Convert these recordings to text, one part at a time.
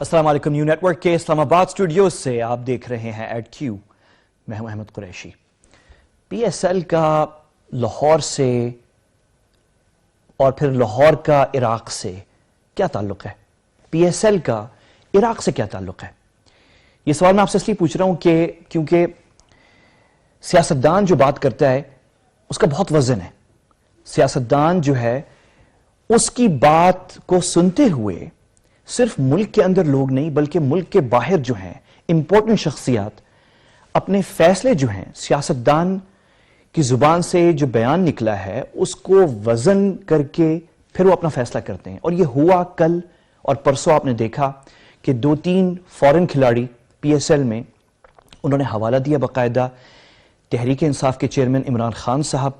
السلام علیکم new net work کے اسلام آباد اسٹوڈیوز سے آپ دیکھ رہے ہیں ایٹ کیو. میں ہوں احمد قریشی. پی ایس ایل کا لاہور سے اور پھر لاہور کا عراق سے کیا تعلق ہے؟ پی ایس ایل کا عراق سے کیا تعلق ہے؟ یہ سوال میں آپ سے اس لیے پوچھ رہا ہوں کہ کیونکہ سیاستدان جو بات کرتا ہے اس کا بہت وزن ہے. سیاستدان جو ہے اس کی بات کو سنتے ہوئے صرف ملک کے اندر لوگ نہیں بلکہ ملک کے باہر جو ہیں امپورٹنٹ شخصیات اپنے فیصلے جو ہیں سیاستدان کی زبان سے جو بیان نکلا ہے اس کو وزن کر کے پھر وہ اپنا فیصلہ کرتے ہیں. اور یہ ہوا کل اور پرسوں. آپ نے دیکھا کہ 2-3 فورن کھلاڑی پی ایس ایل میں انہوں نے حوالہ دیا باقاعدہ تحریک انصاف کے چیئرمین عمران خان صاحب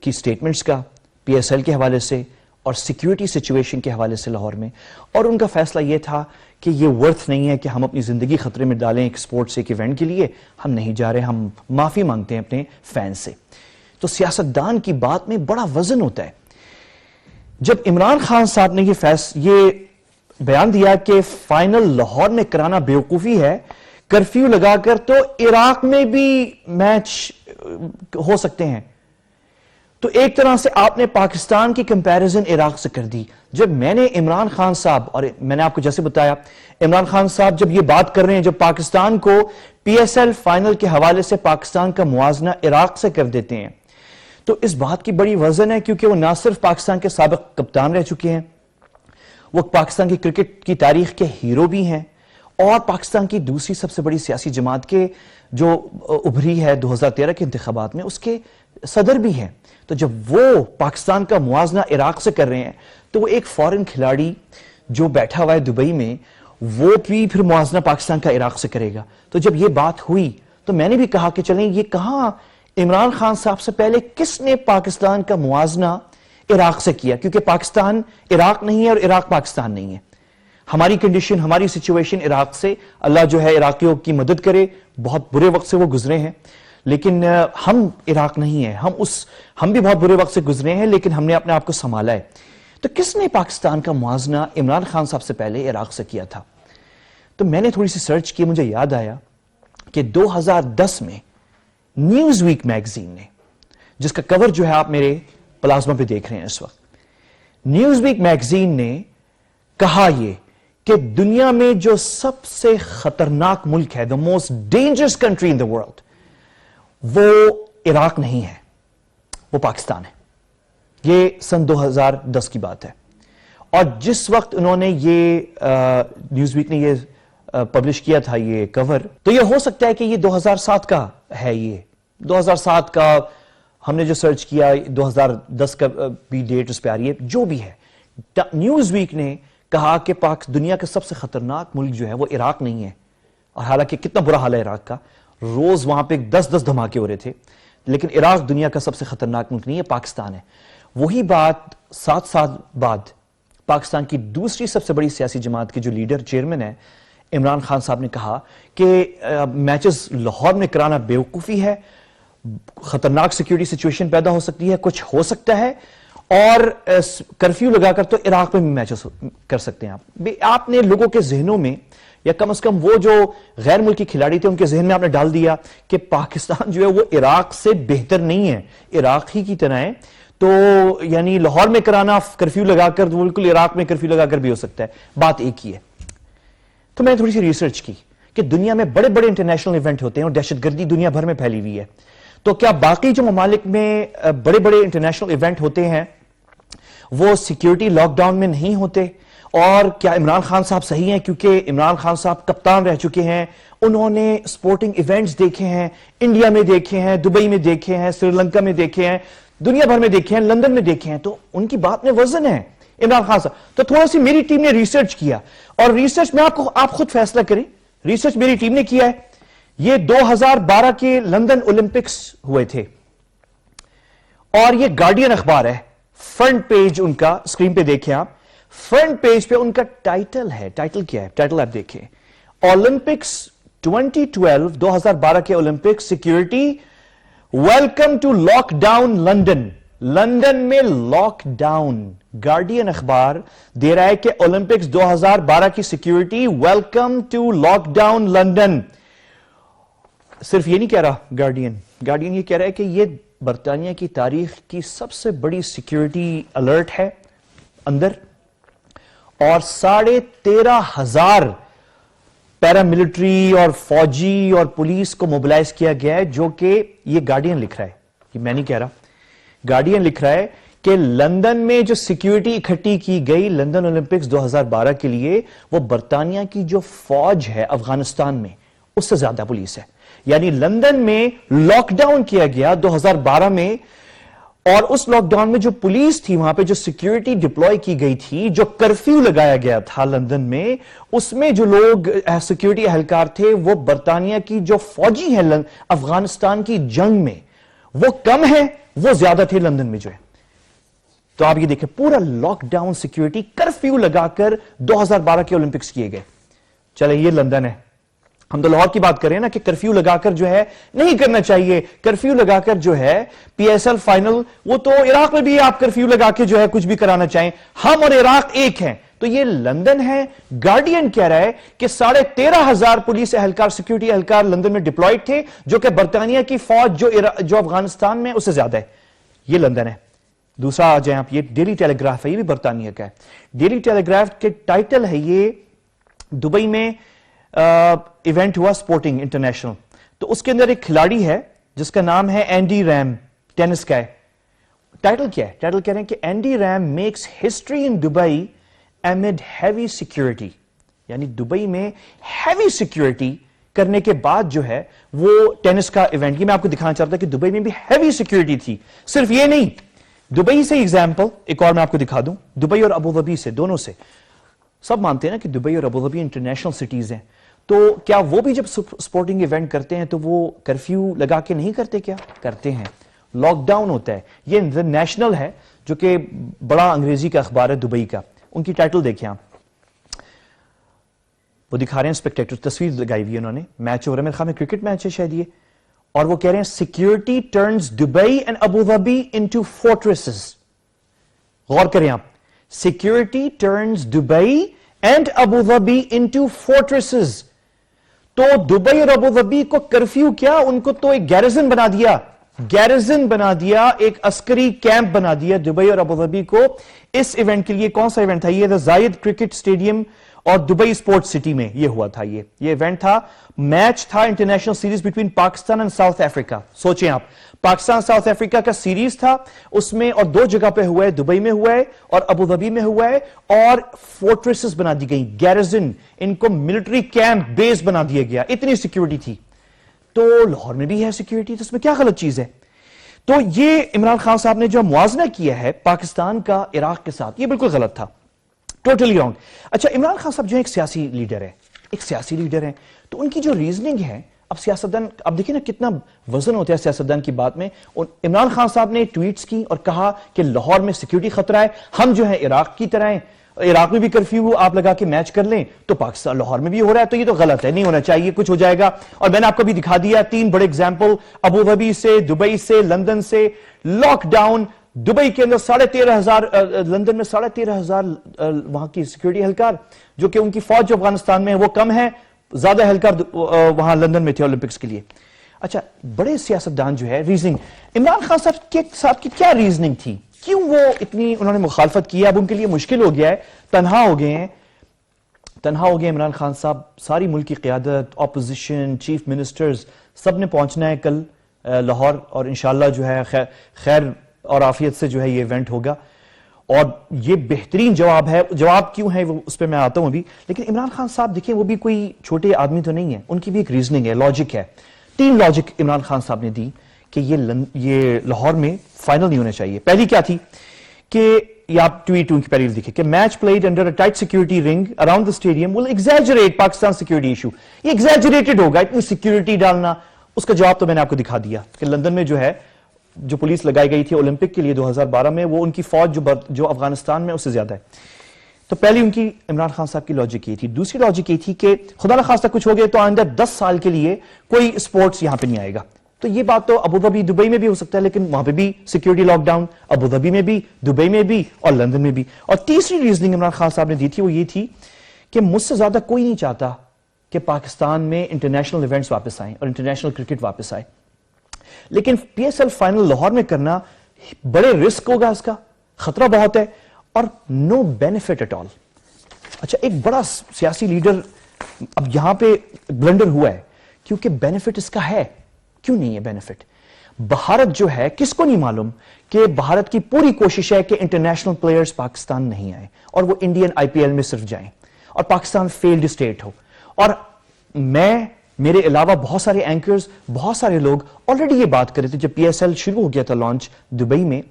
کی سٹیٹمنٹس کا پی ایس ایل کے حوالے سے اور سیکیورٹی سچویشن کے حوالے سے لاہور میں. اور ان کا فیصلہ یہ تھا کہ یہ ورتھ نہیں ہے کہ ہم اپنی زندگی خطرے میں ڈالیں ایک سپورٹس ایک ایونٹ کے لیے. ہم نہیں جا رہے, ہم معافی مانگتے ہیں اپنے فینس سے. تو سیاستدان کی بات میں بڑا وزن ہوتا ہے. جب عمران خان صاحب نے یہ بیان دیا کہ فائنل لاہور میں کرانا بیوقوفی ہے, کرفیو لگا کر تو عراق میں بھی میچ ہو سکتے ہیں, تو ایک طرح سے آپ نے پاکستان کی کمپیریزن عراق سے کر دی. جب میں نے عمران خان صاحب, اور میں نے آپ کو جیسے بتایا عمران خان صاحب جب یہ بات کر رہے ہیں, جب پاکستان کو پی ایس ایل فائنل کے حوالے سے پاکستان کا موازنہ عراق سے کر دیتے ہیں, تو اس بات کی بڑی وزن ہے کیونکہ وہ نہ صرف پاکستان کے سابق کپتان رہ چکے ہیں, وہ پاکستان کی کرکٹ کی تاریخ کے ہیرو بھی ہیں, اور پاکستان کی دوسری سب سے بڑی سیاسی جماعت کے جو ابھری ہے 2013 کے انتخابات میں اس کے صدر بھی ہیں. تو جب وہ پاکستان کا موازنہ عراق سے کر رہے ہیں تو وہ ایک فورن کھلاڑی جو بیٹھا ہوا ہے دبئی میں وہ بھی پھر موازنہ پاکستان کا عراق سے کرے گا. تو جب یہ بات ہوئی تو میں نے بھی کہا کہ چلیں یہ کہاں عمران خان صاحب سے پہلے کس نے پاکستان کا موازنہ عراق سے کیا, کیونکہ پاکستان عراق نہیں ہے اور عراق پاکستان نہیں ہے. ہماری کنڈیشن ہماری سچویشن عراق سے, اللہ جو ہے عراقیوں کی مدد کرے, بہت برے وقت سے وہ گزرے ہیں, لیکن ہم عراق نہیں ہیں, ہم بھی بہت برے وقت سے گزرے ہیں لیکن ہم نے اپنے آپ کو سنبھالا ہے. تو کس نے پاکستان کا موازنہ عمران خان صاحب سے پہلے عراق سے کیا تھا؟ تو میں نے تھوڑی سی سرچ کی, مجھے یاد آیا کہ 2010 میں نیوز ویک میگزین نے, جس کا کور جو ہے آپ میرے پلازما پہ دیکھ رہے ہیں اس وقت, نیوز ویک میگزین نے کہا یہ کہ دنیا میں جو سب سے خطرناک ملک ہے, the most dangerous country in the world, وہ عراق نہیں ہے, وہ پاکستان ہے. یہ سن 2010 کی بات ہے. اور جس وقت انہوں نے یہ نیوز ویک نے یہ پبلش کیا تھا یہ کور, تو یہ ہو سکتا ہے کہ یہ 2007 کا ہے, یہ 2007 کا ہم نے جو سرچ کیا 2010 کا بھی ڈیٹ اس پہ آ رہی ہے, جو بھی ہے. نیوز ویک نے کہا کہ دنیا کا سب سے خطرناک ملک جو ہے وہ عراق نہیں ہے, اور حالانکہ کتنا برا حال ہے عراق کا, روز وہاں پہ 10 دھماکے ہو رہے تھے, لیکن عراق دنیا کا سب سے خطرناک ملک نہیں ہے, پاکستان ہے. وہی بات 7 سال بعد پاکستان کی دوسری سب سے بڑی سیاسی جماعت کے جو لیڈر چیئرمین ہے عمران خان صاحب نے کہا کہ میچز لاہور میں کرانا بیوقوفی ہے, خطرناک سیکیورٹی سچویشن پیدا ہو سکتی ہے, کچھ ہو سکتا ہے, اور کرفیو لگا کر تو عراق میں بھی میچز کر سکتے ہیں. آپ نے لوگوں کے ذہنوں میں, یا کم از کم وہ جو غیر ملکی کھلاڑی تھے ان کے ذہن میں آپ نے ڈال دیا کہ پاکستان جو ہے وہ عراق سے بہتر نہیں ہے, عراق ہی کی طرح ہے. تو یعنی لاہور میں کرانا کرفیو لگا کر بالکل عراق میں کرفیو لگا کر بھی ہو سکتا ہے, بات ایک ہی ہے. تو میں نے تھوڑی سی ریسرچ کی کہ دنیا میں بڑے بڑے انٹرنیشنل ایونٹ ہوتے ہیں اور دہشت گردی دنیا بھر میں پھیلی ہوئی ہے, تو کیا باقی جو ممالک میں بڑے بڑے انٹرنیشنل ایونٹ ہوتے ہیں وہ سیکیورٹی لاک ڈاؤن میں نہیں ہوتے؟ اور کیا عمران خان صاحب صحیح ہیں؟ کیونکہ عمران خان صاحب کپتان رہ چکے ہیں, انہوں نے سپورٹنگ ایونٹس دیکھے ہیں, انڈیا میں دیکھے ہیں, دبئی میں دیکھے ہیں, سری لنکا میں دیکھے ہیں, دنیا بھر میں دیکھے ہیں, لندن میں دیکھے ہیں, تو ان کی بات میں وزن ہے عمران خان صاحب. تو تھوڑا سی میری ٹیم نے ریسرچ کیا, اور ریسرچ میں آپ خود فیصلہ کریں, ریسرچ میری ٹیم نے کیا ہے. یہ 2012 کے لندن اولمپکس ہوئے تھے, اور یہ گارڈین اخبار ہے, فرنٹ پیج ان کا اسکرین پہ دیکھیں آپ, فرنٹ پیج پہ ان کا ٹائٹل ہے. ٹائٹل کیا ہے؟ ٹائٹل آپ دیکھیں, اولمپکس 2012 کے Olympics security welcome to lockdown London. London میں لاک ڈاؤن. گارڈین اخبار دے رہا ہے کہ اولمپکس 2012 کی security welcome to lockdown London. صرف یہ نہیں کہہ رہا گارڈین یہ کہہ رہا ہے کہ یہ برطانیہ کی تاریخ کی سب سے بڑی سیکیورٹی الرٹ ہے اندر, اور 13,500 پیراملٹری اور فوجی اور پولیس کو موبلائز کیا گیا ہے, جو کہ یہ گارڈین لکھ رہا ہے, یہ میں نہیں کہہ رہا. گارڈین لکھ رہا ہے کہ لندن میں جو سیکیورٹی اکٹھی کی گئی لندن اولمپکس 2012 کے لیے, وہ برطانیہ کی جو فوج ہے افغانستان میں اس سے زیادہ پولیس ہے. یعنی لندن میں لاک ڈاؤن کیا گیا 2012 میں, اور اس لاک ڈاؤن میں جو پولیس تھی وہاں پہ جو سیکیورٹی ڈپلوائے کی گئی تھی, جو کرفیو لگایا گیا تھا لندن میں, اس میں جو لوگ سیکیورٹی اہلکار تھے وہ برطانیہ کی جو فوجی ہیں افغانستان کی جنگ میں, وہ کم ہیں وہ زیادہ تھے لندن میں جو ہے. تو آپ یہ دیکھیں پورا لاک ڈاؤن سیکیورٹی کرفیو لگا کر 2012 کے اولمپکس کیے گئے. چلے یہ لندن ہے, ہم تو لاہور کی بات کریں نا کہ کرفیو لگا کر جو ہے نہیں کرنا چاہیے. کرفیو لگا کر جو ہے پی ایس ایل فائنل, وہ تو عراق میں بھی آپ کرفیو لگا کے جو ہے کچھ بھی کرانا چاہیں, ہم اور عراق ایک ہیں. تو یہ لندن ہے. گارڈین کہہ رہا ہے کہ 13,500 پولیس اہلکار سیکیورٹی اہلکار لندن میں ڈپلوائڈ تھے, جو کہ برطانیہ کی فوج جو افغانستان میں اس سے زیادہ ہے. یہ لندن ہے. دوسرا آ جائیں آپ, یہ ڈیلی ٹیلی گراف ہے, یہ بھی برطانیہ کا ہے. ڈیلی ٹیلی گراف کے ٹائٹل ہے یہ دبئی میں ایونٹ ہوا سپورٹنگ انٹرنیشنل, تو اس کے اندر ایک کھلاڑی ہے جس کا نام ہے اینڈی ریم, ٹینس کا ہے. ٹائٹل کیا ہے؟ ٹائٹل کہہ رہے ہیں کہ اینڈی ریم makes history in Dubai amid heavy security. یعنی دبئی میں ہیوی سیکیورٹی کرنے کے بعد جو ہے وہ ٹینس کا ایونٹ, یہ میں آپ کو دکھانا چاہتا کہ دبئی میں بھی ہیوی سیکیورٹی تھی. صرف یہ نہیں, دبئی سے ایگزامپل ایک اور میں آپ کو دکھا دوں, دبئی اور ابوظبی سے, دونوں سے. سب مانتے ہیں نا کہ دبئی اور ابوظبی انٹرنیشنل سٹیز ہیں, تو کیا وہ بھی جب سپورٹنگ ایونٹ کرتے ہیں تو وہ کرفیو لگا کے نہیں کرتے؟ کیا کرتے ہیں, لاک ڈاؤن ہوتا ہے. یہ نیشنل ہے جو کہ بڑا انگریزی کا اخبار ہے دبئی کا, ان کی ٹائٹل دیکھیں آپ, وہ دکھا رہے ہیں اسپیکٹیٹر, تصویر لگائی ہوئی ہے انہوں نے, میچ ہو رہا ہے میرے خیال میں کرکٹ میچ ہے شاید یہ, اور وہ کہہ رہے ہیں security turns Dubai and Abu Dhabi into fortresses. غور کریں آپ, security turns Dubai and Abu Dhabi into fortresses. تو دبئی اور ابوظبی کو کرفیو کیا, ان کو تو ایک گیرزن بنا دیا, ایک عسکری کیمپ بنا دیا دبئی اور ابوظبی کو اس ایونٹ کے لیے. کون سا ایونٹ تھا یہ؟ دا زائد کرکٹ اسٹیڈیم اور دبئی سپورٹ سٹی میں یہ ہوا تھا. یہ ایونٹ تھا, میچ تھا international series between Pakistan and South Africa. سوچیں آپ, پاکستان ساؤتھ افریقہ کا سیریز تھا اس میں, اور 2 جگہ پہ ہوا ہے, دبئی میں ہوا ہے اور ابوظبی میں ہوا ہے, اور فورٹریسز بنا دی گئی, گیرزن, ان کو ملٹری کیمپ بیس بنا دیا گیا. اتنی سیکیورٹی تھی. تو لاہور میں بھی ہے سیکیورٹی, تو اس میں کیا غلط چیز ہے؟ تو یہ عمران خان صاحب نے جو موازنہ کیا ہے پاکستان کا عراق کے ساتھ, یہ بالکل غلط تھا, ٹوٹلی رانگ. اچھا, عمران خان صاحب جو ایک سیاسی لیڈر ہیں, تو ان کی جو ریزننگ ہے, اب سیاستدان, اب دیکھیں نا کتنا وزن ہوتا ہے سیاستدان کی بات میں. اور عمران خان صاحب نے ٹویٹس کی اور کہا کہ لاہور میں سیکیورٹی خطرہ ہے, ہم جو ہے عراق کی طرح ہیں, عراق میں بھی کرفیو آپ لگا کے میچ کر لیں, تو پاکستان لاہور میں بھی ہو رہا ہے, تو یہ تو غلط ہے, نہیں ہونا چاہیے, کچھ ہو جائے گا. اور میں نے آپ کو بھی دکھا دیا 3 بڑے ایگزامپل, ابوظبی سے, دبئی سے, لندن سے. لاک ڈاؤن دبئی کے اندر 13,500, لندن میں 13,500 وہاں کی سیکیورٹی اہلکار, جو کہ ان کی فوج جو افغانستان میں ہے وہ کم ہے, زیادہ اہلکار وہاں لندن میں تھے اولمپکس کے لیے. اچھا, بڑے سیاستدان جو ہے ریزننگ, عمران خان صاحب کی کیا ریزننگ تھی, کیوں وہ اتنی انہوں نے مخالفت کی؟ اب ان کے لیے مشکل ہو گیا ہے, تنہا ہو گئے عمران خان صاحب. ساری ملک کی قیادت, اپوزیشن, چیف منسٹرز, سب نے پہنچنا ہے کل لاہور, اور انشاءاللہ جو ہے خیر اور عافیت سے جو ہے یہ ایونٹ ہوگا. اور یہ بہترین جواب ہے. جواب کیوں ہے وہ اس پہ میں آتا ہوں ابھی, لیکن عمران خان صاحب دیکھیں وہ بھی کوئی چھوٹے آدمی تو نہیں ہے, ان کی بھی ایک ریزننگ ہے, لاجک ہے. 3 لاجک عمران خان صاحب نے دی کہ یہ لاہور میں فائنل نہیں ہونا چاہیے. پہلی کیا تھی کہ یہ آپ ٹویٹ کی پہلی دیکھیں کہ match played under a tight security ring around the stadium will exaggerate Pakistan security issue. یہ ایگزیجریٹڈ ہوگا, اتنی سیکورٹی ڈالنا. اس کا جواب تو میں نے آپ کو دکھا دیا کہ لندن میں جو ہے جو پولیس لگائی گئی تھی اولمپک کے لیے 2012 میں, وہ ان کی فوج جو افغانستان میں اس سے زیادہ ہے. تو پہلی ان کی عمران خان صاحب کی لاجک یہ تھی. دوسری لاجک یہ تھی کہ خدا نخواستہ کچھ ہو گیا تو آئندہ 10 سال کے لیے کوئی سپورٹس یہاں پہ نہیں آئے گا, تو یہ بات تو ابو ظبی دبئی میں بھی ہو سکتا ہے، لیکن وہاں پہ بھی سیکیورٹی لاک ڈاؤن، ابو ظبی میں بھی، دبئی میں بھی اور لندن میں بھی. اور تیسری ریزننگ عمران خان صاحب نے دی تھی وہ یہ تھی کہ مجھ سے زیادہ کوئی نہیں چاہتا کہ پاکستان میں انٹرنیشنل ایونٹس واپس آئیں اور انٹرنیشنل کرکٹ واپس آئے، لیکن پی ایس ایل فائنل لاہور میں کرنا بڑے رسک ہوگا، اس کا خطرہ بہت ہے اور نو بینیفٹ ایٹ آل. اچھا، ایک بڑا سیاسی لیڈر اب یہاں پہ بلنڈر ہوا ہے کیونکہ بینیفٹ اس کا ہے. کیوں نہیں ہے بینیفٹ؟ بھارت جو ہے، کس کو نہیں معلوم کہ بھارت کی پوری کوشش ہے کہ انٹرنیشنل پلیئرز پاکستان نہیں آئے اور وہ انڈین آئی پی ایل میں صرف جائیں اور پاکستان فیلڈ اسٹیٹ ہو. اور میرے علاوہ بہت سارے اینکرز، بہت سارے لوگ آلریڈی یہ بات کر رہے تھے جب پی ایس ایل شروع ہو گیا تھا لانچ دبئی میں.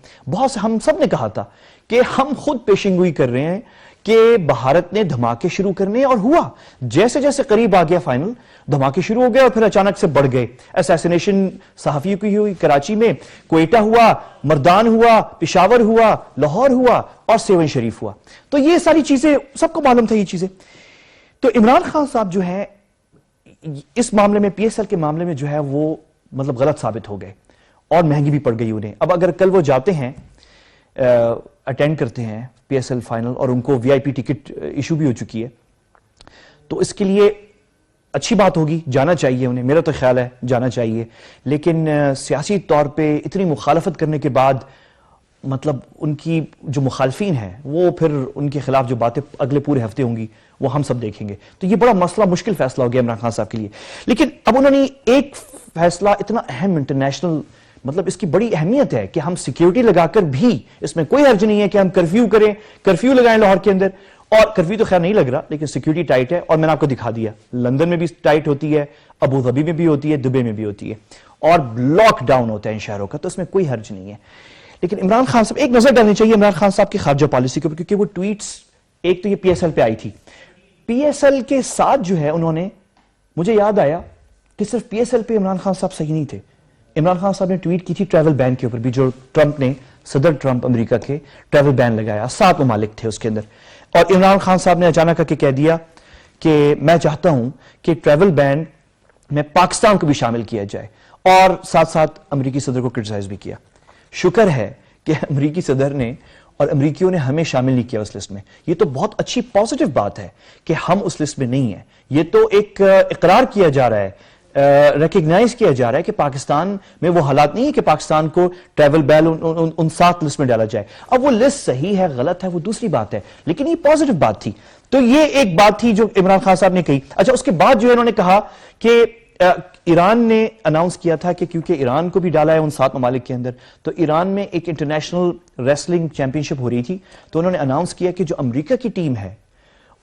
ہم سب نے کہا تھا کہ ہم خود پیشن گوئی کر رہے ہیں کہ بھارت نے دھماکے شروع کرنے، اور ہوا. جیسے جیسے قریب آ گیا فائنل، دھماکے شروع ہو گئے اور پھر اچانک سے بڑھ گئے. اسیسینیشن صحافیوں کی ہوئی کراچی میں، کوئٹہ ہوا، مردان ہوا، پشاور ہوا، لاہور ہوا اور سیون شریف ہوا. تو یہ ساری چیزیں سب کو معلوم تھا یہ چیزیں. تو عمران خان صاحب جو ہے اس معاملے میں، پی ایس ایل کے معاملے میں جو ہے وہ مطلب غلط ثابت ہو گئے اور مہنگی بھی پڑ گئی انہیں. اب اگر کل وہ جاتے ہیں، اٹینڈ کرتے ہیں پی ایس ایل فائنل اور ان کو وی آئی پی ٹکٹ ایشو بھی ہو چکی ہے، تو اس کے لیے اچھی بات ہوگی، جانا چاہیے انہیں، میرا تو خیال ہے جانا چاہیے. لیکن سیاسی طور پہ اتنی مخالفت کرنے کے بعد مطلب ان کی جو مخالفین ہیں وہ پھر ان کے خلاف جو باتیں اگلے پورے ہفتے ہوں گی وہ ہم سب دیکھیں گے. تو یہ بڑا مسئلہ، مشکل فیصلہ ہو گیا عمران خان صاحب کے لیے. لیکن اب انہوں نے ایک فیصلہ اتنا اہم انٹرنیشنل، مطلب اس کی بڑی اہمیت ہے کہ ہم سیکیورٹی لگا کر بھی، اس میں کوئی حرج نہیں ہے کہ ہم کرفیو کریں، کرفیو لگائیں لاہور کے اندر. اور کرفیو تو خیر نہیں لگ رہا لیکن سیکیورٹی ٹائٹ ہے، اور میں نے آپ کو دکھا دیا لندن میں بھی ٹائٹ ہوتی ہے، ابو ظبی میں بھی ہوتی ہے، دبئی میں بھی ہوتی ہے، اور لاک ڈاؤن ہوتا ہے ان شہروں کا. تو اس میں کوئی حرج نہیں ہے. لیکن عمران خان صاحب، ایک نظر ڈالنی چاہیے عمران خان صاحب کی خارجہ پالیسی کے اوپر، کیونکہ وہ ٹویٹس، ایک تو یہ پی ایس ایل پہ آئی تھی، پی ایس ایل کے ساتھ جو ہے انہوں نے، مجھے یاد آیا کہ صرف پی ایس ایل پہ عمران خان صاحب صحیح نہیں تھے. عمران خان صاحب نے ٹویٹ کی تھی ٹریول بین کے اوپر بھی، جو ٹرمپ نے، صدر ٹرمپ امریکہ کے، ٹریول بین لگایا. 7 ممالک تھے اس کے اندر، اور عمران خان صاحب نے اچانک آ کے کہہ دیا کہ میں چاہتا ہوں کہ ٹریول بین میں پاکستان کو بھی شامل کیا جائے، اور ساتھ ساتھ امریکی صدر کو کرٹیسائز بھی کیا. شکر ہے کہ امریکی صدر نے اور امریکیوں نے ہمیں شامل نہیں کیا اس لسٹ میں. یہ تو بہت اچھی پازیٹیو بات ہے کہ ہم اس لسٹ میں نہیں ہیں. یہ تو ایک اقرار کیا جا رہا ہے، ریکگنائز کیا جا رہا ہے کہ پاکستان میں وہ حالات نہیں ہے کہ پاکستان کو ٹریول بیل ان 7 لسٹ میں ڈالا جائے. اب وہ لسٹ صحیح ہے غلط ہے وہ دوسری بات ہے، لیکن یہ پازیٹیو بات تھی. تو یہ ایک بات تھی جو عمران خان صاحب نے کہی. اچھا، اس کے بعد جو ہے انہوں نے کہا کہ ایران نے اناؤنس کیا تھا کہ کیونکہ ایران کو بھی ڈالا ہے ان 7 ممالک کے اندر، تو ایران میں ایک انٹرنیشنل ریسلنگ چیمپئن شپ ہو رہی تھی، تو انہوں نے اناؤنس کیا کہ جو امریکہ کی ٹیم ہے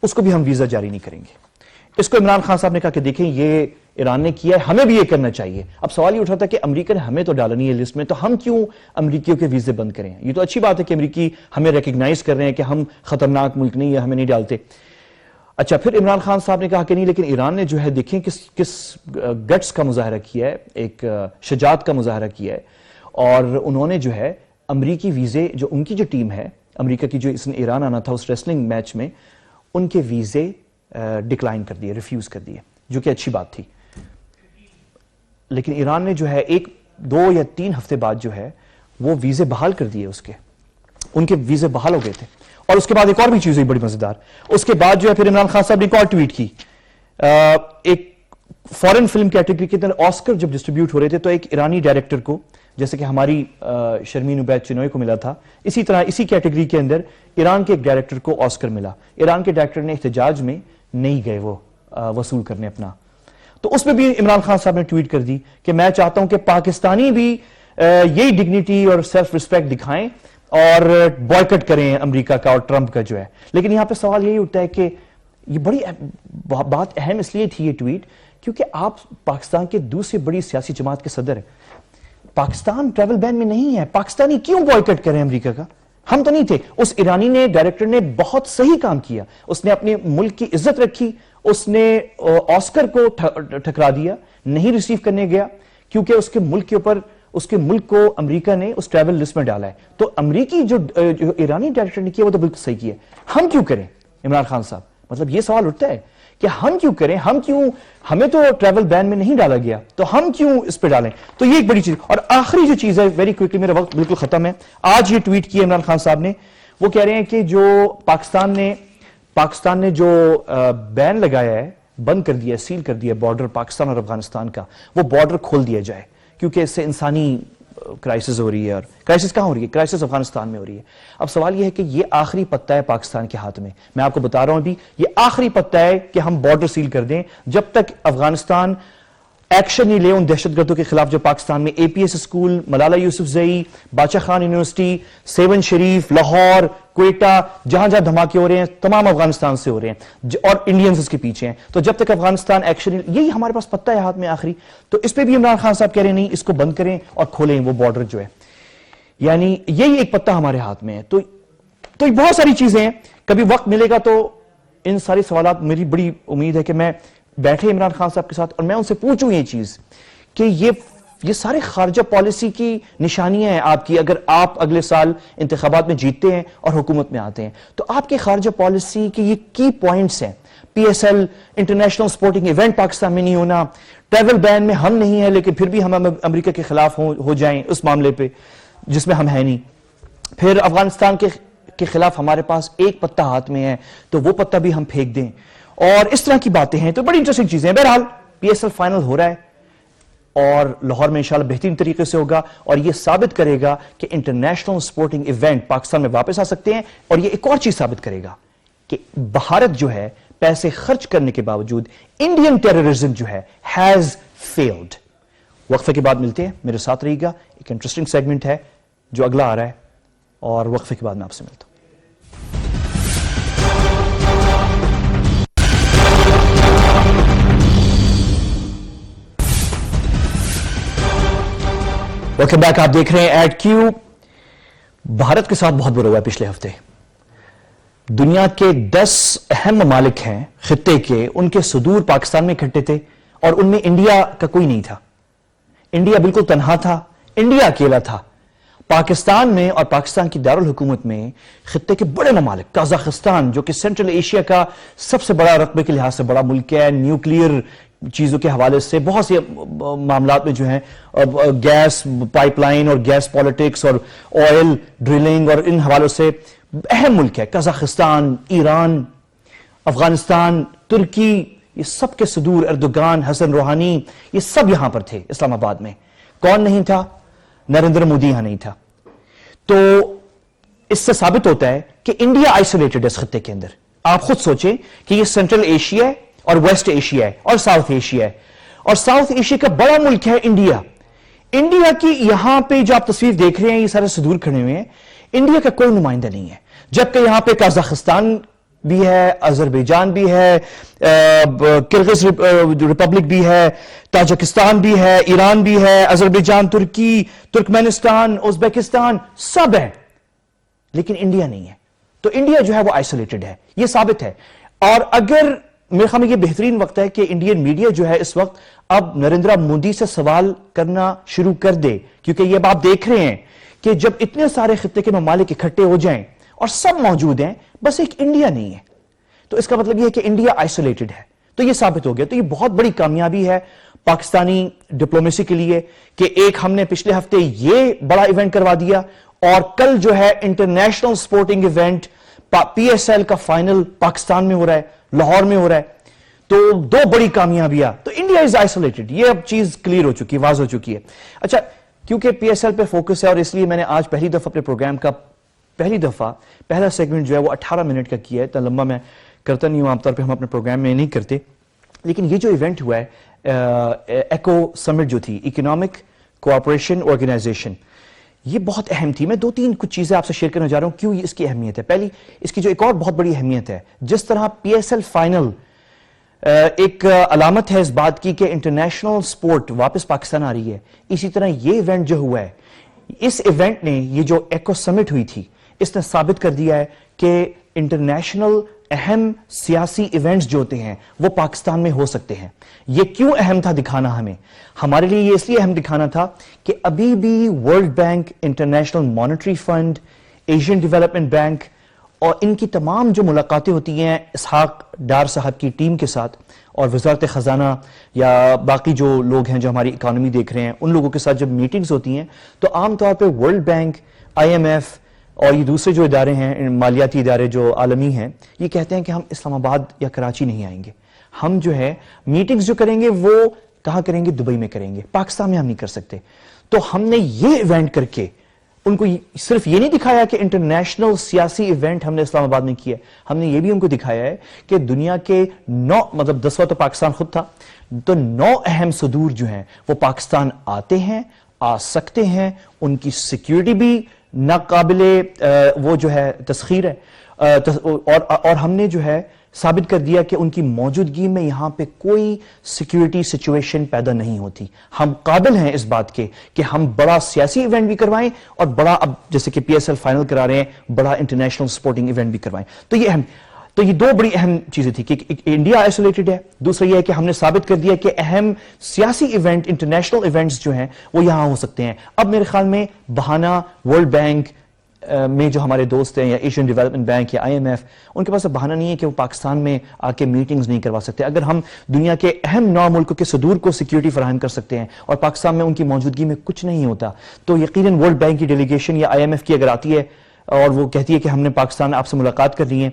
اس کو بھی ہم ویزا جاری نہیں کریں گے. اس کو عمران خان صاحب نے کہا کہ دیکھیں یہ ایران نے کیا ہے، ہمیں بھی یہ کرنا چاہیے. اب سوال یہ اٹھا تھا کہ امریکہ نے ہمیں تو ڈالا نہیں ہے لسٹ میں، تو ہم کیوں امریکیوں کے ویزے بند کریں؟ یہ تو اچھی بات ہے کہ امریکی ہمیں ریکگنائز کر رہے ہیں کہ ہم خطرناک ملک نہیں ہے، ہمیں نہیں ڈالتے. اچھا، پھر عمران خان صاحب نے کہا کہ نہیں، لیکن ایران نے جو ہے دیکھیں کس گٹس کا مظاہرہ کیا ہے، ایک شجاعت کا مظاہرہ کیا ہے، اور انہوں نے جو ہے امریکی ویزے، جو ان کی جو ٹیم ہے امریکہ کی جو اس نے ایران آنا تھا اس ریسلنگ میچ میں، ان کے ویزے ڈکلائن کر دیے، ریفیوز کر دیے، جو کہ اچھی بات تھی. لیکن ایران نے جو ہے 1-2 یا 3 ہفتے بعد جو ہے وہ ویزے بحال کر دیے، ان کے ویزے بحال ہو گئے تھے. اور اس کے بعد ایک اور بھی چیز ہوئی بڑی مزیدار. اس کے بعد جو ہے پھر عمران خان صاحب نے ایک اور ٹویٹ کی. ایک فورن فلم کیٹیگری کے اندر آسکر جب ڈسٹریبیوٹ ہو رہے تھے تو ایک ایرانی ڈائریکٹر کو، جیسے کہ ہماری شرمین عبید چنوئی کو ملا تھا، اسی طرح اسی کیٹیگری کے اندر ایران کے ایک ڈائریکٹر کو آسکر ملا. ایران کے ڈائریکٹر نے احتجاج میں نہیں گئے وہ وصول کرنے اپنا. تو اس میں بھی عمران خان صاحب نے ٹویٹ کر دی کہ میں چاہتا ہوں کہ پاکستانی بھی یہی ڈگنیٹی اور سیلف ریسپیکٹ دکھائیں اور بوائکٹ کریں امریکہ کا اور ٹرمپ کا جو ہے. لیکن یہاں پہ سوال یہی اٹھتا ہے کہ یہ بڑی بات اہم اس لیے تھی یہ ٹویٹ کیونکہ آپ پاکستان کے دوسری بڑی سیاسی جماعت کے صدر ہیں. پاکستان ٹریول بین میں نہیں ہے، پاکستانی کیوں بوائکٹ کریں امریکہ کا؟ ہم تو نہیں تھے. اس ایرانی نے، ڈائریکٹر نے بہت صحیح کام کیا، اس نے اپنے ملک کی عزت رکھی، اس نے آسکر کو ٹھکرا دیا، نہیں ریسیو کرنے گیا کیونکہ اس کے ملک کے اوپر، اس کے ملک کو امریکہ نے اس ٹریول لسٹ میں ڈالا ہے. تو امریکی جو ایرانی ڈائریکٹر نے کیا وہ تو بالکل صحیح کیا. ہم کیوں کریں عمران خان صاحب؟ مطلب یہ سوال اٹھتا ہے کہ ہم کیوں کریں, ہمیں تو ٹریول بین میں نہیں ڈالا گیا, تو ہم کیوں اس پہ ڈالیں. تو یہ ایک بڑی چیز. اور آخری جو چیز ہے, ویری کوئکلی, میرا وقت بالکل ختم ہے, آج یہ ٹویٹ کیا عمران خان صاحب نے, وہ کہہ رہے ہیں کہ جو پاکستان نے جو بین لگایا ہے, بند کر دیا, سیل کر دیا بارڈر پاکستان اور افغانستان کا, وہ بارڈر کھول دیا جائے, کیونکہ اس سے انسانی کرائسس ہو رہی ہے. اور کرائسس کہاں ہو رہی ہے؟ کرائسس افغانستان میں ہو رہی ہے. اب سوال یہ ہے کہ یہ آخری پتہ ہے پاکستان کے ہاتھ میں, میں آپ کو بتا رہا ہوں ابھی, یہ آخری پتہ ہے کہ ہم بارڈر سیل کر دیں جب تک افغانستان ایکشن نہیں لے ان دہشت گردوں کے خلاف جو پاکستان میں A P S school, Malala Yousafzai, Bacha Khan university, Sehwan Sharif, Lahore, Quetta, جہاں جہاں دھماکے ہو رہے ہیں تمام افغانستان سے ہو رہے ہیں, اور انڈینز اس کے پیچھے ہیں. تو جب تک افغانستان ایکشن, یہی ہمارے پاس پتہ ہے ہاتھ میں آخری, تو اس پہ بھی عمران خان صاحب کہہ رہے ہیں نہیں, اس کو بند کریں اور کھولیں وہ بارڈر جو ہے. یعنی یہی ایک پتہ ہمارے ہاتھ میں ہے. تو بہت ساری چیزیں ہیں, کبھی وقت ملے گا تو ان ساری سوالات, میری بڑی امید ہے کہ میں بیٹھے عمران خان صاحب کے ساتھ اور میں ان سے پوچھوں یہ چیز کہ یہ سارے خارجہ پالیسی کی نشانیاں ہیں آپ کی. اگر آپ اگلے سال انتخابات میں جیتتے ہیں اور حکومت میں آتے ہیں, تو آپ کی خارجہ پالیسی کی یہ کی پوائنٹس ہیں. پی ایس L, international supporting event Pakistan میں نہیں ہونا, ٹریول بین میں ہم نہیں ہیں لیکن پھر بھی ہم امریکہ کے خلاف ہو جائیں اس معاملے پہ جس میں ہم ہیں نہیں, پھر افغانستان کے خلاف ہمارے پاس ایک پتہ ہاتھ میں ہے تو وہ پتہ بھی ہم پھینک دیں, اور اس طرح کی باتیں ہیں. تو بڑی انٹرسٹنگ چیزیں ہیں. بہرحال پی ایس ایل فائنل ہو رہا ہے اور لاہور میں انشاءاللہ بہترین طریقے سے ہوگا, اور یہ ثابت کرے گا کہ انٹرنیشنل سپورٹنگ ایونٹ پاکستان میں واپس آ سکتے ہیں. اور یہ ایک اور چیز ثابت کرے گا کہ بھارت جو ہے پیسے خرچ کرنے کے باوجود انڈین ٹیررزم جو ہے ہیز فیلڈ. وقفے کے بعد ملتے ہیں, میرے ساتھ رہیے گا, ایک انٹرسٹنگ سیگمنٹ ہے جو اگلا آ رہا ہے, اور وقفے کے بعد میں آپ سے ملتا ہوں. ویلکم بیک, آپ دیکھ رہے ہیں ایڈ کیو. بھارت کے ساتھ بہت برا ہوا ہے پچھلے ہفتے. دنیا کے 10 اہم ممالک ہیں خطے کے, ان کے صدور پاکستان میں اکٹھے تھے اور ان میں انڈیا کا کوئی نہیں تھا. انڈیا بالکل تنہا تھا, انڈیا اکیلا تھا. پاکستان میں اور پاکستان کی دارالحکومت میں خطے کے بڑے ممالک, قازقستان جو کہ سینٹرل ایشیا کا سب سے بڑا رقبے کے لحاظ سے بڑا ملک ہے, نیوکلیئر چیزوں کے حوالے سے بہت سے معاملات میں جو ہیں, گیس پائپ لائن اور گیس پالیٹکس اور آئل ڈرلنگ اور ان حوالوں سے اہم ملک ہے. قازقستان, ایران, افغانستان, ترکی, یہ سب کے صدور, اردوگان, حسن روحانی, یہ سب یہاں پر تھے اسلام آباد میں. کون نہیں تھا؟ نریندر مودی یہاں نہیں تھا. تو اس سے ثابت ہوتا ہے کہ انڈیا آئسولیٹڈ ہے اس خطے کے اندر. آپ خود سوچیں کہ یہ سینٹرل ایشیا ہے اور ویسٹ ایشیا ہے اور ساؤتھ ایشیا ہے, اور ساؤتھ ایشیا کا بڑا ملک ہے انڈیا. انڈیا کی یہاں پہ جو آپ تصویر دیکھ رہے ہیں, یہ سارے صدور کھڑے ہوئے ہیں, انڈیا کا کوئی نمائندہ نہیں ہے. جبکہ یہاں پہ قازقستان بھی ہے, اذربائیجان بھی ہے, کرغز ریپبلک بھی ہے, تاجکستان بھی ہے, ایران بھی ہے, اذربائیجان, ترکی, ترکمانستان, ازبکستان, سب ہے, لیکن انڈیا نہیں ہے. تو انڈیا جو ہے وہ آئسولیٹڈ ہے, یہ ثابت ہے. اور اگر میرے خیال میں یہ بہترین وقت ہے کہ انڈین میڈیا جو ہے اس وقت اب نریندر مودی سے سوال کرنا شروع کر دے, کیونکہ یہ آپ دیکھ رہے ہیں کہ جب اتنے سارے خطے کے ممالک اکٹھے ہو جائیں اور سب موجود ہیں, بس ایک انڈیا نہیں ہے, تو اس کا مطلب یہ ہے کہ انڈیا آئسولیٹڈ ہے. تو یہ ثابت ہو گیا. تو یہ بہت بڑی کامیابی ہے پاکستانی ڈپلومیسی کے لیے کہ ایک ہم نے پچھلے ہفتے یہ بڑا ایونٹ کروا دیا, اور کل جو ہے انٹرنیشنل سپورٹنگ ایونٹ پی ایس ایل کا فائنل پاکستان میں ہو رہا ہے, لاہور میں ہو رہا ہے. تو دو بڑی کامیابیاں. تو انڈیا از آئسولیٹڈ, یہ اب چیز کلیئر ہو چکی ہے, واضح ہو چکی ہے. اچھا, کیونکہ پی ایس ایل پہ فوکس ہے اور اس لیے میں نے آج پہلی دفعہ اپنے پروگرام کا پہلا سیگمنٹ جو ہے وہ 18 منٹ کا کیا ہے. اتنا لمبا میں کرتا نہیں ہوں, عام طور پہ ہم اپنے پروگرام میں نہیں کرتے. لیکن یہ جو ایونٹ ہوا ہے ایکو سمٹ جو تھی, اکنامک کوآپریشن آرگنائزیشن, یہ بہت اہم تھی. میں 2-3 کچھ چیزیں آپ سے شیئر کرنے جا رہا ہوں کیوں اس کی اہمیت ہے. پہلی, اس کی جو ایک اور بہت بڑی اہمیت ہے, جس طرح پی ایس ایل فائنل ایک علامت ہے اس بات کی کہ انٹرنیشنل سپورٹ واپس پاکستان آ رہی ہے, اسی طرح یہ ایونٹ جو ہوا ہے, اس ایونٹ نے, یہ جو ایکو سمٹ ہوئی تھی, اس نے ثابت کر دیا ہے کہ انٹرنیشنل اہم سیاسی ایونٹس جو ہوتے ہیں وہ پاکستان میں ہو سکتے ہیں. یہ کیوں اہم تھا دکھانا ہمیں؟ ہمارے لیے یہ اس لیے اہم دکھانا تھا کہ ابھی بھی world bank, international monetary fund, Asian development bank اور ان کی تمام جو ملاقاتیں ہوتی ہیں اسحاق ڈار صاحب کی ٹیم کے ساتھ اور وزارت خزانہ یا باقی جو لوگ ہیں جو ہماری اکانومی دیکھ رہے ہیں ان لوگوں کے ساتھ جب میٹنگز ہوتی ہیں تو عام طور پہ ورلڈ بینک، IMF اور یہ دوسرے جو ادارے ہیں مالیاتی ادارے جو عالمی ہیں یہ کہتے ہیں کہ ہم اسلام آباد یا کراچی نہیں آئیں گے، ہم جو ہے میٹنگز جو کریں گے وہ کہاں کریں گے؟ دبئی میں کریں گے، پاکستان میں ہم نہیں کر سکتے۔ تو ہم نے یہ ایونٹ کر کے ان کو صرف یہ نہیں دکھایا کہ انٹرنیشنل سیاسی ایونٹ ہم نے اسلام آباد میں کیا، ہم نے یہ بھی ان کو دکھایا ہے کہ دنیا کے 9 مطلب 10واں تو پاکستان خود تھا، تو 9 اہم صدور جو ہیں وہ پاکستان آتے ہیں، آ سکتے ہیں، ان کی سیکیورٹی بھی ناقابل وہ جو ہے تسخیر ہے، اور ہم نے جو ہے ثابت کر دیا کہ ان کی موجودگی میں یہاں پہ کوئی سیکیورٹی سچویشن پیدا نہیں ہوتی۔ ہم قابل ہیں اس بات کے کہ ہم بڑا سیاسی ایونٹ بھی کروائیں اور بڑا، اب جیسے کہ PSL فائنل کرا رہے ہیں، بڑا انٹرنیشنل سپورٹنگ ایونٹ بھی کروائیں۔ تو یہ 2 بڑی اہم چیزیں تھی کہ انڈیا آئسولیٹڈ ہے، دوسرا یہ ہے کہ ہم نے ثابت کر دیا کہ اہم سیاسی ایونٹ، انٹرنیشنل ایونٹس جو ہیں وہ یہاں ہو سکتے ہیں۔ اب میرے خیال میں بہانہ ورلڈ بینک میں جو ہمارے دوست ہیں یا ایشین ڈیولپمنٹ بینک یا IMF، ان کے پاس اب بہانہ نہیں ہے کہ وہ پاکستان میں آ کے میٹنگز نہیں کروا سکتے۔ اگر ہم دنیا کے اہم 9 ملکوں کے صدور کو سیکیورٹی فراہم کر سکتے ہیں اور پاکستان میں ان کی موجودگی میں کچھ نہیں ہوتا، تو یقیناً ورلڈ بینک کی ڈیلیگیشن یا IMF کی اگر آتی ہے اور وہ کہتی ہے کہ ہم نے پاکستان آپ سے ملاقات کر لی ہے،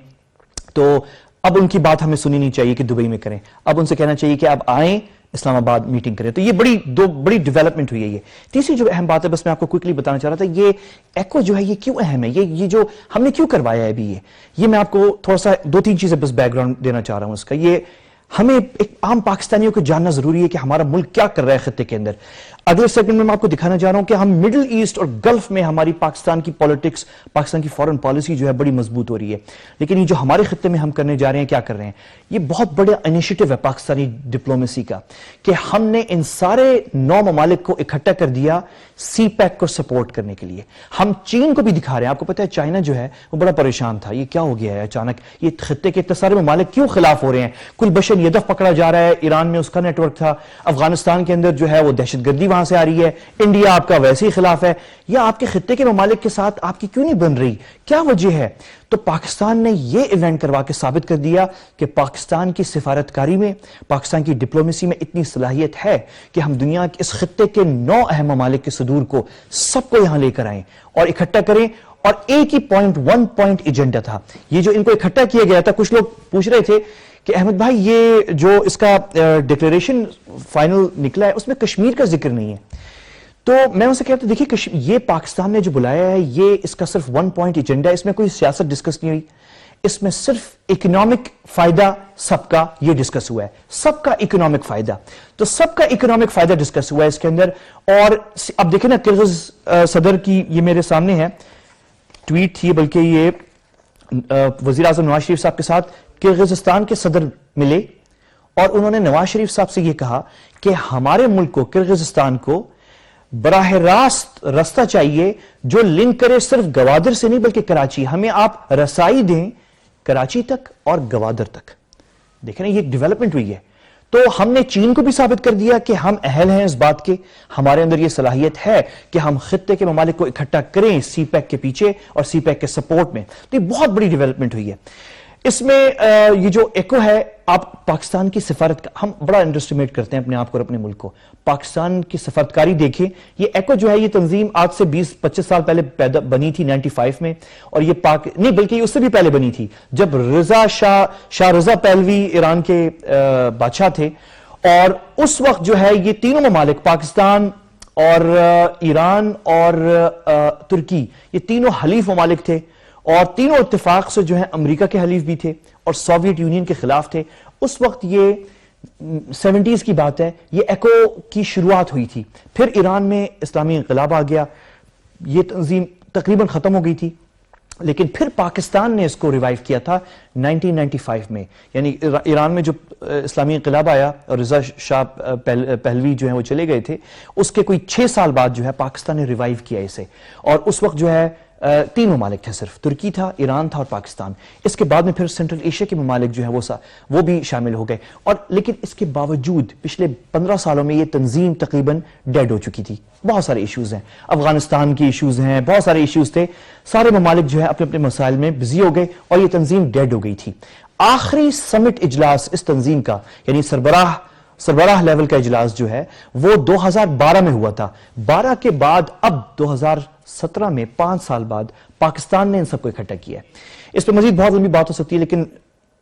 تو اب ان کی بات ہمیں سنی نہیں چاہیے کہ دبئی میں کریں، اب ان سے کہنا چاہیے کہ اب آئیں اسلام آباد میٹنگ کریں۔ تو یہ بڑی ڈیولپمنٹ ہوئی ہے۔ یہ تیسری جو اہم بات ہے، بس میں آپ کو کوئکلی بتانا چاہ رہا تھا، یہ ایکو جو ہے یہ کیوں اہم ہے، یہ جو ہم نے کیوں کروایا ہے ابھی، یہ میں آپ کو تھوڑا سا 2-3 چیزیں بس بیک گراؤنڈ دینا چاہ رہا ہوں اس کا۔ یہ ہمیں ایک عام پاکستانیوں کو جاننا ضروری ہے کہ ہمارا ملک کیا کر رہا ہے خطے کے اندر۔ اگلے سیگمنٹ میں آپ کو دکھانا چاہ رہا ہوں کہ ہم مڈل ایسٹ اور گلف میں ہماری پاکستان کی پالیٹکس، پاکستان کی فورن پالیسی جو ہے بڑی مضبوط ہو رہی ہے، لیکن یہ جو ہمارے خطے میں ہم کرنے جا رہے ہیں، کیا کر رہے ہیں، یہ بہت بڑا انیشیٹو ہے پاکستانی ڈپلومیسی کا کہ ہم نے ان سارے 9 ممالک کو اکٹھا کر دیا CPEC کو سپورٹ کرنے کے لیے۔ ہم چین کو بھی دکھا رہے ہیں، آپ کو پتہ ہے چائنا جو ہے وہ بڑا پریشان تھا، یہ کیا ہو گیا ہے اچانک، یہ خطے کے اتنے سارے ممالک کیوں خلاف ہو رہے ہیں، کل بشر یدف پکڑا جا رہا ہے، ایران میں اس کا نیٹ ورک تھا، افغانستان کے اندر جو ہے وہ دہشت گردی وہاں سے آ رہی ہے، انڈیا آپ کا ویسے ہی خلاف ہے، یا آپ کے خطے کے ممالک کے ساتھ آپ کی کیوں نہیں بن رہی، کیا وجہ ہے؟ تو پاکستان نے یہ ایونٹ کروا کے ثابت کر دیا کہ پاکستان کی سفارتکاری میں، پاکستان کی ڈپلومیسی میں اتنی صلاحیت ہے کہ ہم دنیا کے اس خطے کے 9 اہم ممالک کے صدور کو سب کو یہاں لے کر آئیں اور اکٹھا کریں، اور ایک ہی پوائنٹ ایجنڈا تھا۔ یہ جو ان کو اکٹھا کیا گیا تھا، کچھ لوگ پوچھ رہے تھے کہ احمد بھائی یہ جو اس کا ڈکلیریشن فائنل نکلا ہے اس میں کشمیر کا ذکر نہیں ہے، تو میں ان سے کہتا ہوں دیکھیے یہ پاکستان نے جو بلایا ہے یہ اس کا صرف 1 پوائنٹ ایجنڈا ہے، اس میں کوئی سیاست ڈسکس نہیں ہوئی، اس میں صرف اکنامک فائدہ سب کا یہ ڈسکس ہوا ہے، سب کا اکنامک فائدہ، تو سب کا اکنامک فائدہ ڈسکس ہوا ہے اس کے اندر۔ اور اب دیکھیں نا کرغز صدر کی یہ میرے سامنے ہے ٹویٹ تھی، بلکہ یہ وزیر اعظم نواز شریف صاحب کے ساتھ کرغزستان کے صدر ملے اور انہوں نے نواز شریف صاحب سے یہ کہا کہ ہمارے ملک کو، کرغزستان کو براہ راست راستہ چاہیے جو لنک کرے صرف گوادر سے نہیں بلکہ کراچی، ہمیں آپ رسائی دیں کراچی تک اور گوادر تک۔ دیکھیں یہ ڈیولپمنٹ ہوئی ہے، تو ہم نے چین کو بھی ثابت کر دیا کہ ہم اہل ہیں اس بات کے، ہمارے اندر یہ صلاحیت ہے کہ ہم خطے کے ممالک کو اکٹھا کریں CPEC کے پیچھے اور CPEC کے سپورٹ میں، تو یہ بہت بڑی ڈیولپمنٹ ہوئی ہے۔ اس میں یہ جو ایکو ہے، آپ پاکستان کی سفارت کا، ہم بڑا انڈرسٹیمیٹ کرتے ہیں اپنے آپ کو اور اپنے ملک کو، پاکستان کی سفارتکاری دیکھیں، یہ ایکو جو ہے یہ تنظیم آج سے 20-25 سال پہلے بنی تھی 95 میں، اور یہ نہیں بلکہ یہ اس سے بھی پہلے بنی تھی جب شاہ رضا پہلوی ایران کے بادشاہ تھے، اور اس وقت جو ہے یہ تینوں ممالک پاکستان اور ایران اور ترکی، یہ تینوں حلیف ممالک تھے، اور تینوں اتفاق سے جو ہے امریکہ کے حلیف بھی تھے اور سوویت یونین کے خلاف تھے۔ اس وقت یہ 70s کی بات ہے، یہ ایکو کی شروعات ہوئی تھی، پھر ایران میں اسلامی انقلاب آ گیا، یہ تنظیم تقریباً ختم ہو گئی تھی، لیکن پھر پاکستان نے اس کو ریوائیو کیا تھا 1995 میں، یعنی ایران میں جو اسلامی انقلاب آیا اور رضا شاہ پہلوی جو ہیں وہ چلے گئے تھے، اس کے کوئی 6 سال بعد جو ہے پاکستان نے ریوائیو کیا اسے، اور اس وقت جو ہے تین ممالک تھے صرف، ترکی تھا، ایران تھا اور پاکستان. اس کے بعد میں پھر سینٹرل ایشیا کے ممالک جو ہیں وہ بھی شامل ہو گئے. اور لیکن اس کے باوجود پچھلے 15 سالوں میں یہ تنظیم تقریباً ڈیڈ ہو چکی تھی. بہت سارے ایشوز ہیں، افغانستان کے ایشوز ہیں، بہت سارے ایشوز تھے. سارے ممالک جو ہے اپنے اپنے مسائل میں بزی ہو گئے اور یہ تنظیم ڈیڈ ہو گئی تھی. آخری سمٹ اجلاس اس تنظیم کا، یعنی سربراہ لیول کا اجلاس جو ہے وہ 2012 میں ہوا تھا. 12 کے بعد اب 2017 میں 5 سال بعد پاکستان نے ان سب کو اکٹھا کیا ہے. اس پہ مزید بہت لمبی بات ہو سکتی ہے لیکن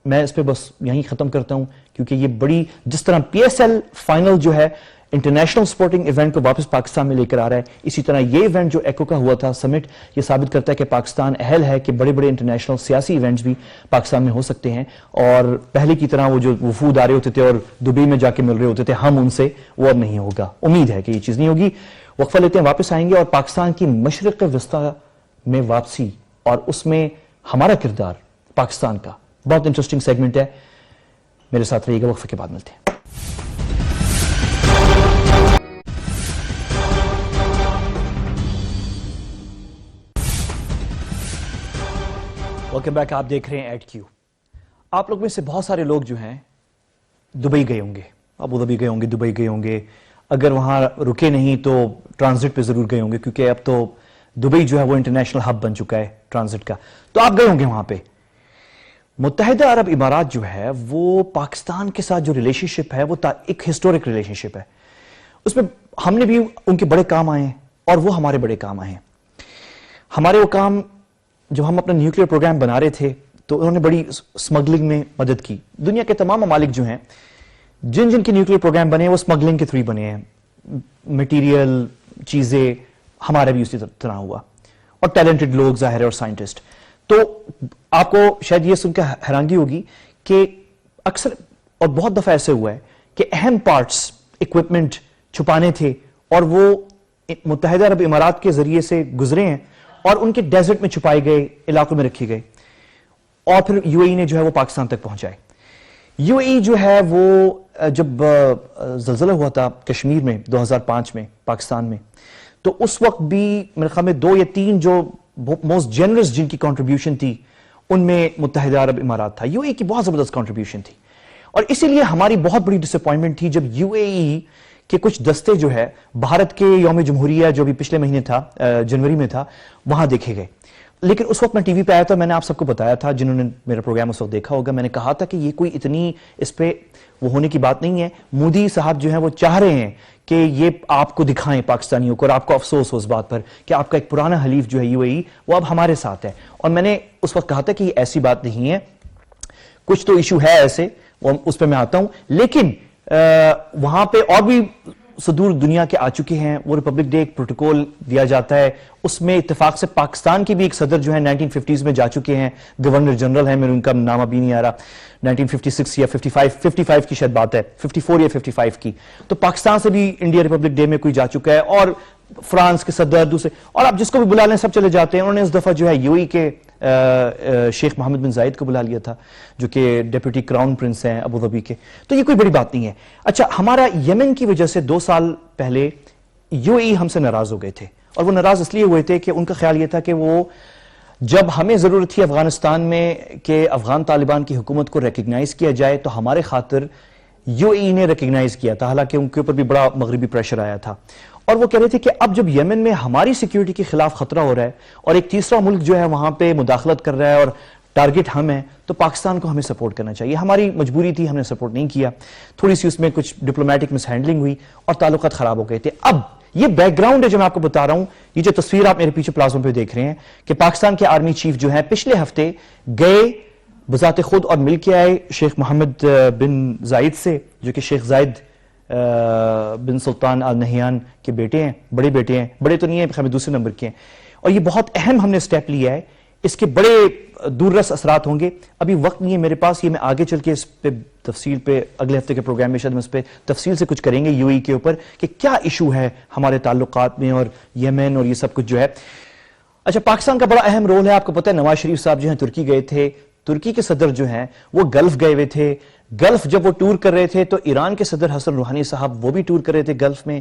میں اس پہ بس یہیں ختم کرتا ہوں، کیونکہ یہ بڑی، جس طرح پی ایس ایل فائنل جو ہے انٹرنیشنل سپورٹنگ ایونٹ کو واپس پاکستان میں لے کر آ رہا ہے، اسی طرح یہ ایونٹ جو ایکو کا ہوا تھا سمٹ، یہ ثابت کرتا ہے کہ پاکستان اہل ہے کہ بڑے بڑے انٹرنیشنل سیاسی ایونٹس بھی پاکستان میں ہو سکتے ہیں. اور پہلے کی طرح وہ جو وفود آ رہے ہوتے تھے اور دبئی میں جا کے مل رہے ہوتے تھے ہم ان سے، وہ اب نہیں ہوگا. امید ہے کہ یہ چیز نہیں ہوگی. وقفہ لیتے ہیں، واپس آئیں گے اور پاکستان کی مشرق وسطیٰ میں واپسی اور اس میں ہمارا کردار پاکستان کا، بہت انٹرسٹنگ سیگمنٹ ہے. میرے ساتھ رہیے گا، وقفے کے بعد ملتے ہیں. ویلکم بیک، آپ دیکھ رہے ہیں ایٹ کیو. آپ لوگ میں سے بہت سارے لوگ جو ہیں دبئی گئے ہوں گے، ابوظہبی گئے ہوں گے، دبئی گئے ہوں گے. اگر وہاں رکے نہیں تو ٹرانزٹ پہ ضرور گئے ہوں گے، کیونکہ اب تو دبئی جو ہے وہ انٹرنیشنل ہب بن چکا ہے ٹرانزٹ کا. تو آپ گئے ہوں گے وہاں پہ. متحدہ عرب امارات جو ہے وہ پاکستان کے ساتھ جو ریلیشن شپ ہے وہ ایک ہسٹورک ریلیشن شپ ہے. اس میں ہم نے بھی ان کے بڑے کام آئے ہیں اور وہ ہمارے بڑے کام آئے ہیں. ہمارے وہ کام، جب ہم اپنا نیوکلیر پروگرام بنا رہے تھے تو انہوں نے بڑی سمگلنگ میں مدد کی. دنیا کے تمام ممالک جو ہیں جن کے نیوکلیر پروگرام بنے ہیں وہ سمگلنگ کے تھرو بنے ہیں. مٹیریل، چیزیں، ہمارا بھی اسی طرح ہوا. اور ٹیلنٹڈ لوگ ظاہر ہے اور سائنٹسٹ. تو آپ کو شاید یہ سن کے حیرانگی ہوگی کہ اکثر اور بہت دفعہ ایسے ہوا ہے کہ اہم پارٹس، ایکوپمنٹ چھپانے تھے اور وہ متحدہ عرب امارات کے ذریعے سے گزرے ہیں اور ان کے ڈیزرٹ میں چھپائے گئے، علاقوں میں رکھے گئے اور پھر یو اے ای نے جو ہے وہ پاکستان تک پہنچائے. یو اے ای جو ہے وہ جب زلزلہ ہوا تھا کشمیر میں 2005 میں پاکستان میں، تو اس وقت بھی میرے خیال میں 2 یا 3 جو موسٹ جنرس جن کی کنٹریبیوشن تھی ان میں متحدہ عرب امارات تھا. یو اے ای کی بہت زبردست کنٹریبیوشن تھی اور اسی لیے ہماری بہت بڑی ڈس اپوائنٹمنٹ تھی جب یو اے ای کہ کچھ دستے جو ہے بھارت کے یوم جمہوریہ جو بھی پچھلے مہینے تھا، جنوری میں تھا، وہاں دیکھے گئے. لیکن اس وقت میں ٹی وی پہ آیا تھا، میں نے آپ سب کو بتایا تھا جنہوں نے میرا پروگرام اس وقت دیکھا ہوگا، میں نے کہا تھا کہ یہ کوئی اتنی اس پہ وہ ہونے کی بات نہیں ہے. مودی صاحب جو ہیں وہ چاہ رہے ہیں کہ یہ آپ کو دکھائیں پاکستانیوں کو اور آپ کو افسوس ہو اس بات پر کہ آپ کا ایک پرانا حلیف جو ہے یو اے ای وہ اب ہمارے ساتھ ہے. اور میں نے اس وقت کہا تھا کہ یہ ایسی بات نہیں ہے، کچھ تو ایشو ہے ایسے، اس پہ میں آتا ہوں. لیکن وہاں پہ اور بھی صدور دنیا کے آ چکے ہیں. وہ ریپبلک ڈے ایک پروٹوکول دیا جاتا ہے، اس میں اتفاق سے پاکستان کی بھی ایک صدر جو ہے 1950s میں جا چکے ہیں، گورنر جنرل ہیں، میرے ان کا نام ابھی نہیں آ رہا، 1956 یا 55 کی شاید بات ہے، 54 یا 55 کی. تو پاکستان سے بھی انڈیا ریپبلک ڈے میں کوئی جا چکا ہے اور فرانس کے صدر دوسرے، اور آپ جس کو بھی بلا لیں سب چلے جاتے ہیں. انہوں نے اس دفعہ جو ہے یو اے کے شیخ محمد بن زائد کو بلا لیا تھا جو کہ ڈیپٹی کراؤن پرنس ہیں ابوظہبی کے. تو یہ کوئی بڑی بات نہیں ہے. اچھا، ہمارا یمن کی وجہ سے 2 سال پہلے یو اے ای ہم سے ناراض ہو گئے تھے اور وہ ناراض اس لیے ہوئے تھے کہ ان کا خیال یہ تھا کہ وہ جب ہمیں ضرورت تھی افغانستان میں کہ افغان طالبان کی حکومت کو ریکگنائز کیا جائے تو ہمارے خاطر یو اے ای نے ریکگنائز کیا تھا، حالانکہ ان کے اوپر بھی بڑا مغربی پریشر آیا تھا. اور وہ کہہ رہے تھے کہ اب جب یمن میں ہماری سیکیورٹی کے خلاف خطرہ ہو رہا ہے اور ایک تیسرا ملک جو ہے وہاں پہ مداخلت کر رہا ہے اور ٹارگٹ ہم ہیں، تو پاکستان کو ہمیں سپورٹ کرنا چاہیے. ہماری مجبوری تھی، ہم نے سپورٹ نہیں کیا. تھوڑی سی اس میں کچھ ڈپلومیٹک مس ہینڈلنگ ہوئی اور تعلقات خراب ہو گئے تھے. اب یہ بیک گراؤنڈ ہے جو میں آپ کو بتا رہا ہوں. یہ جو تصویر آپ میرے پیچھے پلازوں پہ دیکھ رہے ہیں کہ پاکستان کے آرمی چیف جو ہیں پچھلے ہفتے گئے بذات خود اور مل کے آئے شیخ محمد بن زائد سے، جو کہ شیخ زائد بن سلطان آل نہیان کے بیٹے ہیں، بڑے بیٹے ہیں، بڑے تو نہیں ہیں، ہمیں دوسرے نمبر کے ہیں. اور یہ بہت اہم ہم نے سٹیپ لیا ہے. اس کے بڑے دور رس اثرات ہوں گے. ابھی وقت نہیں ہے میرے پاس، یہ میں آگے چل کے اس پہ تفصیل پہ اگلے ہفتے کے پروگرام میں شاید ہم اس پہ تفصیل سے کچھ کریں گے یو اے کے اوپر کہ کیا ایشو ہے ہمارے تعلقات میں اور یمن اور یہ سب کچھ جو ہے. اچھا، پاکستان کا بڑا اہم رول ہے. آپ کو پتہ ہے نواز شریف صاحب جو ہیں ترکی گئے تھے، ترکی کے صدر جو ہیں وہ گلف گئے ہوئے تھے. گلف جب وہ ٹور کر رہے تھے تو ایران کے صدر حسن روحانی صاحب وہ بھی ٹور کر رہے تھے گلف میں.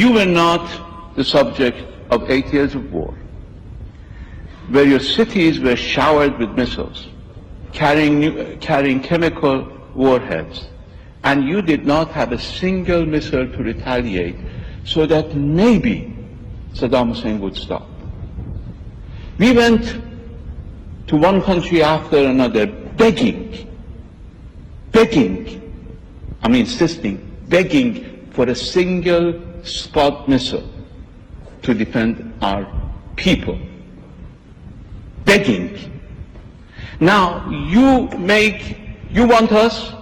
You were not the subject of 8 years of war, where your cities were showered with missiles, carrying chemical warheads, and you did not have a single missile to retaliate so that maybe Saddam Hussein would stop. We went to one country after another begging, insisting, begging for a single spot missile to defend our people. Begging. Now you want us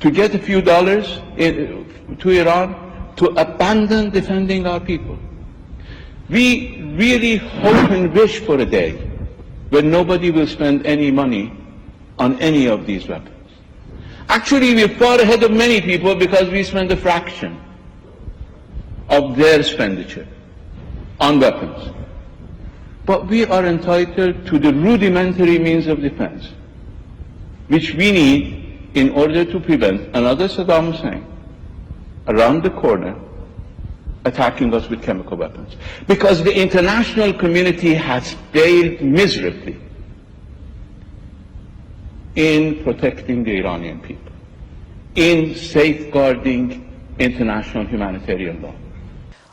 to get a few dollars to Iran to abandon defending our people. We really hope and wish for a day when nobody will spend any money on any of these weapons. Actually, we're far ahead of many people because we spend a fraction of their expenditure on weapons. But we are entitled to the rudimentary means of defense, which we need in order to prevent another Saddam Hussein around the corner attacking us with chemical weapons. Because the international community has failed miserably in protecting the Iranian people, in safeguarding international humanitarian law.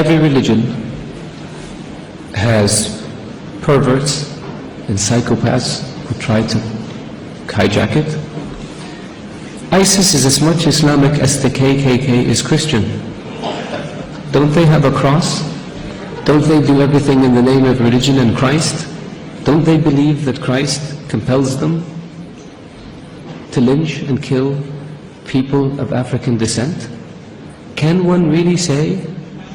Every religion has perverts and psychopaths who try to hijack it. ISIS is as much Islamic as the KKK is Christian. Don't they have a cross? Don't they do everything in the name of religion and Christ? Don't they believe that Christ compels them to lynch and kill people of African descent? Can one really say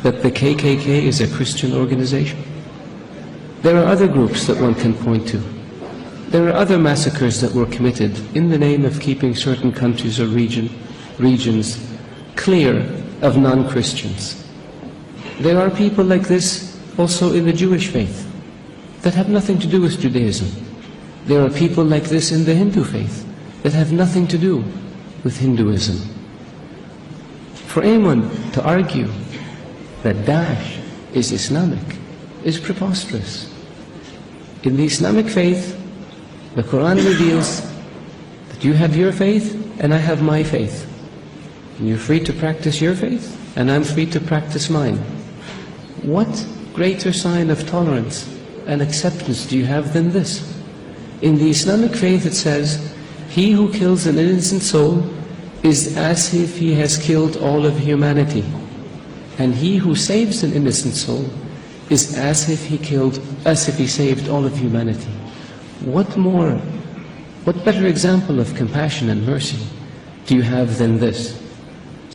that the KKK is a Christian organization? There are other groups that one can point to. There are other massacres that were committed in the name of keeping certain countries or regions clear of non-Christians. There are people like this also in the Jewish faith that have nothing to do with Judaism. There are people like this in the Hindu faith that have nothing to do with Hinduism. For anyone to argue that Daesh is Islamic is preposterous. In the Islamic faith, the Quran reveals that you have your faith and I have my faith. And you're free to practice your faith and I'm free to practice mine. What greater sign of tolerance and acceptance do you have than this? In the Islamic faith it says, he who kills an innocent soul is as if he has killed all of humanity. And he who saves an innocent soul is as if he saved all of humanity. What better example of compassion and mercy do you have than this?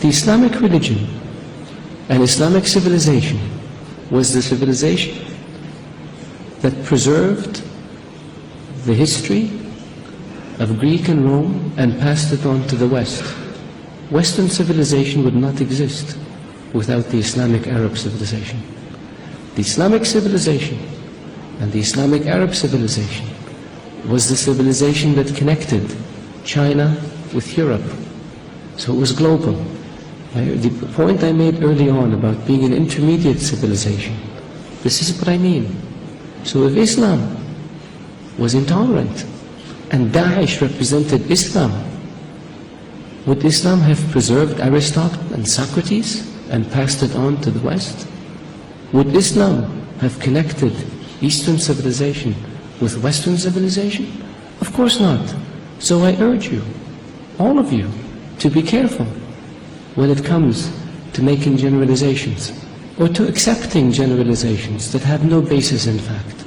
The Islamic religion and Islamic civilization was the civilization that preserved the history of Greek and Rome and passed it on to the West. Western civilization would not exist without the Islamic Arab civilization. The Islamic civilization and the Islamic Arab civilization was the civilization that connected China with Europe. So it was global. The point I made early on about being an intermediate civilization, this is what I mean. So if Islam was intolerant and Daesh represented Islam, would Islam have preserved Aristotle and Socrates and passed it on to the West? Would Islam have connected Eastern civilization with Western civilization? Of course not. So I urge you, all of you, to be careful when it comes to making generalizations or to accepting generalizations that have no basis in fact.